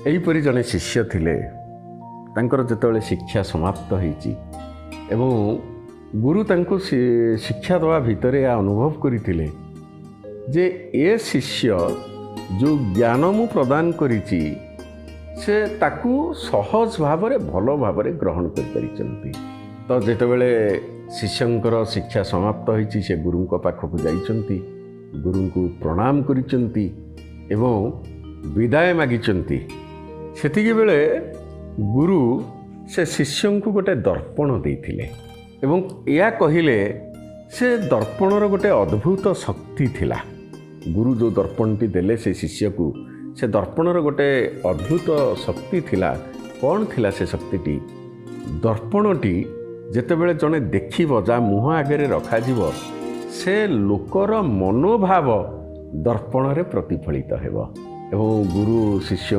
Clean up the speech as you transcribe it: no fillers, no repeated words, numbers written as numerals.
ଏହିପରି ଜଣେ ଶିଷ୍ୟ ଥିଲେ। ତାଙ୍କର ଯେତେବେଳେ ଶିକ୍ଷା ସମାପ୍ତ ହୋଇଛି ଏବଂ ଗୁରୁ ତାଙ୍କୁ ଶିକ୍ଷା ଦେବା ଭିତରେ ଏହା ଅନୁଭବ କରିଥିଲେ ଯେ ଏ ଶିଷ୍ୟ ଯେଉଁ ଜ୍ଞାନ ମୁଁ ପ୍ରଦାନ କରିଛି ସେ ତାକୁ ସହଜ ଭାବରେ ଭଲ ଭାବରେ ଗ୍ରହଣ କରିପାରିଛନ୍ତି। ତ ଯେତେବେଳେ ଶିଷ୍ୟଙ୍କର ଶିକ୍ଷା ସମାପ୍ତ ହୋଇଛି ସେ ଗୁରୁଙ୍କ ପାଖକୁ ଯାଇଛନ୍ତି, ଗୁରୁଙ୍କୁ ପ୍ରଣାମ କରିଛନ୍ତି ଏବଂ ବିଦାୟ ମାଗିଛନ୍ତି। ସେତିକିବେଳେ ଗୁରୁ ସେ ଶିଷ୍ୟଙ୍କୁ ଗୋଟେ ଦର୍ପଣ ଦେଇଥିଲେ ଏବଂ ଏହା କହିଲେ ସେ ଦର୍ପଣର ଗୋଟେ ଅଦ୍ଭୁତ ଶକ୍ତି ଥିଲା। ଗୁରୁ ଯେଉଁ ଦର୍ପଣଟି ଦେଲେ ସେ ଶିଷ୍ୟକୁ, ସେ ଦର୍ପଣର ଗୋଟେ ଅଦ୍ଭୁତ ଶକ୍ତି ଥିଲା। କ'ଣ ଥିଲା ସେ ଶକ୍ତିଟି? ଦର୍ପଣଟି ଯେତେବେଳେ ଜଣେ ଦେଖିବ, ଯାହା ମୁହଁ ଆଗରେ ରଖାଯିବ, ସେ ଲୋକର ମନୋଭାବ ଦର୍ପଣରେ ପ୍ରତିଫଳିତ ହେବ ଏବଂ ଗୁରୁ ଶିଷ୍ୟ